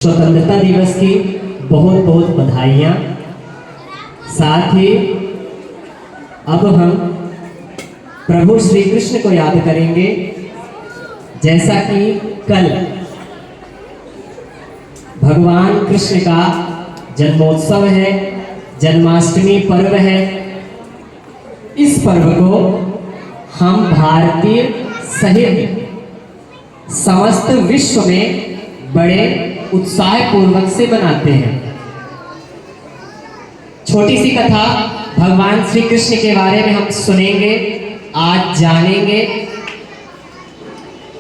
स्वतंत्रता दिवस की बहुत बहुत बधाइयाँ। साथ ही अब हम प्रभु श्री कृष्ण को याद करेंगे। जैसा कि कल भगवान कृष्ण का जन्मोत्सव है, जन्माष्टमी पर्व है। इस पर्व को हम भारतीय सहित समस्त विश्व में बड़े उत्साह पूर्वक से बनाते हैं। छोटी सी कथा भगवान श्री कृष्ण के बारे में हम सुनेंगे, आज जानेंगे।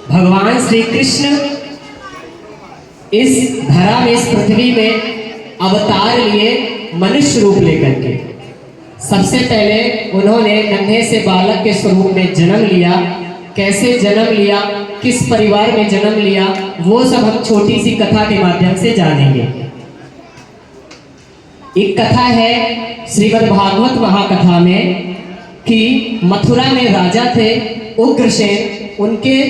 भगवान श्री कृष्ण इस धरा में, इस पृथ्वी में अवतार लिए मनुष्य रूप लेकर के। सबसे पहले उन्होंने नन्हे से बालक के स्वरूप में जन्म लिया। कैसे जन्म लिया, किस परिवार में जन्म लिया, वो सब हम छोटी सी कथा के माध्यम से जानेंगे। एक कथा है श्रीमद् भागवत महाकथा में कि मथुरा में राजा थे उग्रसेन। उनके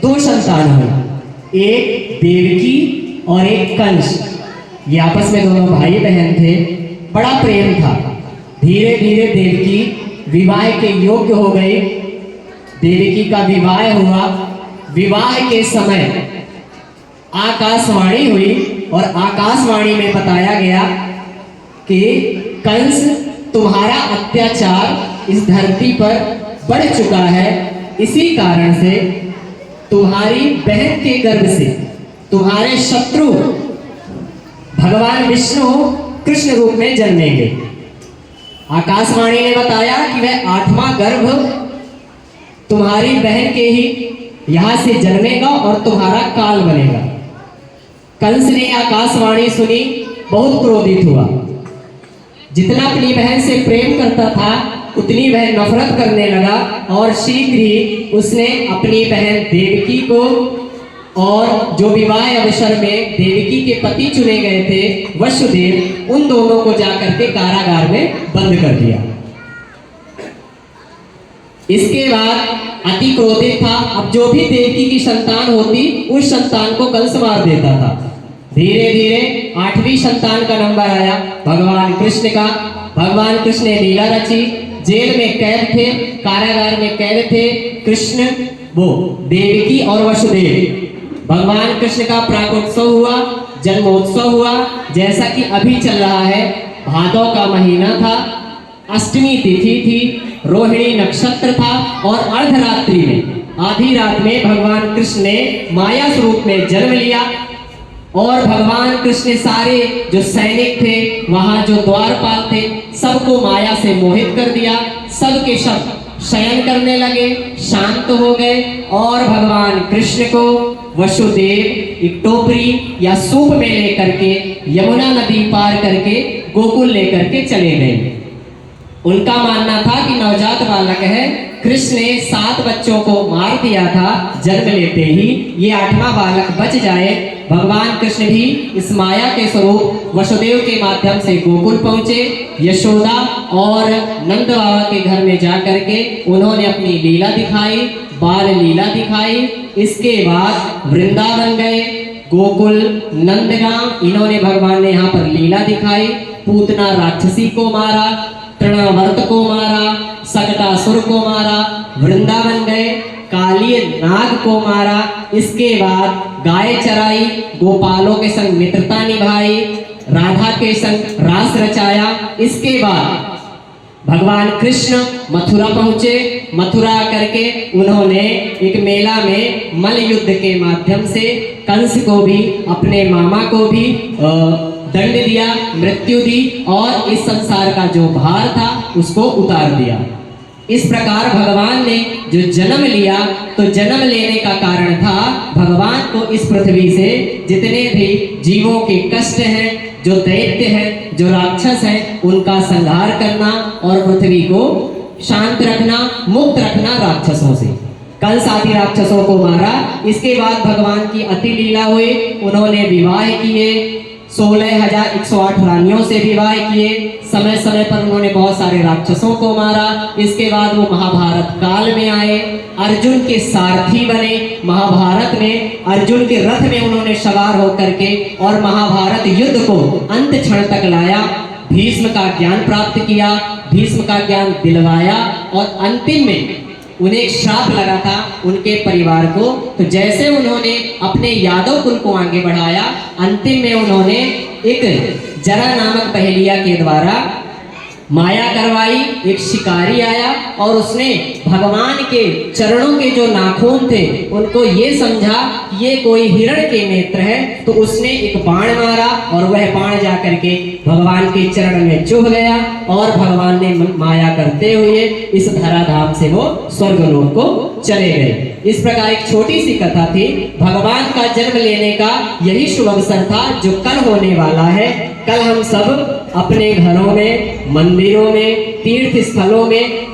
दो संतान हुए, एक देवकी और एक कंस। ये आपस में दोनों भाई बहन थे, बड़ा प्रेम था। धीरे धीरे देवकी विवाह के योग्य हो गई। देवकी का विवाह हुआ। विवाह के समय आकाशवाणी हुई और आकाशवाणी में बताया गया कि कंस, तुम्हारा अत्याचार इस धरती पर बढ़ चुका है। इसी कारण से तुम्हारी बहन के गर्भ से तुम्हारे शत्रु भगवान विष्णु कृष्ण रूप में जन्मेंगे। आकाशवाणी ने बताया कि वह 8वां गर्भ तुम्हारी बहन के ही यहां से जन्मेगा और तुम्हारा काल बनेगा। कंस ने आकाशवाणी सुनी, बहुत क्रोधित हुआ। जितना अपनी बहन से प्रेम करता था उतनी वह नफरत करने लगा और शीघ्र ही उसने अपनी बहन देवकी को और जो विवाह अवसर में देवकी के पति चुने गए थे वसुदेव, उन दोनों को जाकर के कारागार में बंद कर दिया। इसके बाद अति क्रोधित था। अब जो भी देवकी की संतान होती उस संतान को कंस मार देता था। धीरे धीरे 8वीं संतान का नंबर आया भगवान कृष्ण का। भगवान कृष्ण ने लीला रची। जेल में कैद थे, कारागार में कैद थे कृष्ण, वो देवकी और वसुदेव। भगवान कृष्ण का प्राकोत्सव हुआ, जन्मोत्सव हुआ। जैसा कि अभी चल रहा है, भादव का महीना था, अष्टमी तिथि थी, रोहिणी नक्षत्र था और अर्धरात्रि में, आधी रात में भगवान कृष्ण ने माया स्वरूप में जन्म लिया। और भगवान कृष्ण सारे जो सैनिक थे, वहां जो द्वारपाल थे, सबको माया से मोहित कर दिया। सबके सब शयन करने लगे, शांत हो गए और भगवान कृष्ण को वसुदेव एक टोकरी या सूप में लेकर के यमुना नदी पार करके गोकुल लेकर के चले गए। उनका मानना था कि नवजात बालक है। कृष्ण ने 7 बच्चों को मार दिया था जन्म लेते ही, ये 8वां बालक बच जाए। भगवान कृष्ण भी इस माया के स्वरूप वसुदेव के माध्यम से गोकुल पहुंचे। यशोदा और नंद बाबा के घर में जाकर के उन्होंने अपनी लीला दिखाई, बाल लीला दिखाई। इसके बाद वृंदावन गए, गोकुल, नंदगांव, इन्होंने भगवान ने यहाँ पर लीला दिखाई। पूतना राक्षसी को मारा, तृणावर्त को मारा, सकटासुर को मारा। वृंदावन गए, कालिय नाग को मारा। इसके बाद गाय चराई, गोपालों के संग मित्रता निभाई, राधा के संग रास रचाया। इसके बाद भगवान कृष्ण मथुरा पहुंचे। मथुरा करके उन्होंने एक मेला में मल्ल युद्ध के माध्यम से कंस को भी, अपने मामा को भी दंड दिया, मृत्यु दी और इस संसार का जो भार था उसको उतार दिया। इस प्रकार भगवान ने जो जन्म लिया, तो जन्म लेने का कारण था भगवान को इस पृथ्वी से जितने भी जीवों के कष्ट हैं, जो दैत्य हैं, जो राक्षस हैं, उनका संहार करना और पृथ्वी को शांत रखना, मुक्त रखना राक्षसों से। कंस आदि राक्षसों को मारा। इसके बाद भगवान की अति लीला हुई, उन्होंने विवाह किए, 16,108 रानियों से विवाह किए। समय समय पर उन्होंने बहुत सारे राक्षसों को मारा। इसके बाद वो महाभारत काल में आए, अर्जुन के सारथी बने। महाभारत में अर्जुन के रथ में उन्होंने सवार होकर के और महाभारत युद्ध को अंत क्षण तक लाया। भीष्म का ज्ञान प्राप्त किया, भीष्म का ज्ञान दिलवाया और अंतिम में उन्हें एक श्राप लगा था उनके परिवार को। तो जैसे उन्होंने अपने यादव कुल को आगे बढ़ाया, अंतिम में उन्होंने एक जरा नामक पहेलिया के द्वारा माया करवाई। एक शिकारी आया और उसने भगवान के चरणों के जो नाखून थे उनको ये समझा कि ये कोई हिरण के नेत्र है, तो उसने एक बाण मारा और वह बाण जा करके भगवान के चरण में चुभ गया और भगवान ने माया करते हुए इस धराधाम से वो स्वर्गलोक को चले गए। इस प्रकार एक छोटी सी कथा थी। भगवान का जन्म लेने का यही शुभ अवसर था जो कल होने वाला है। कल हम सब अपने घरों में, मंदिरों में, तीर्थ स्थलों में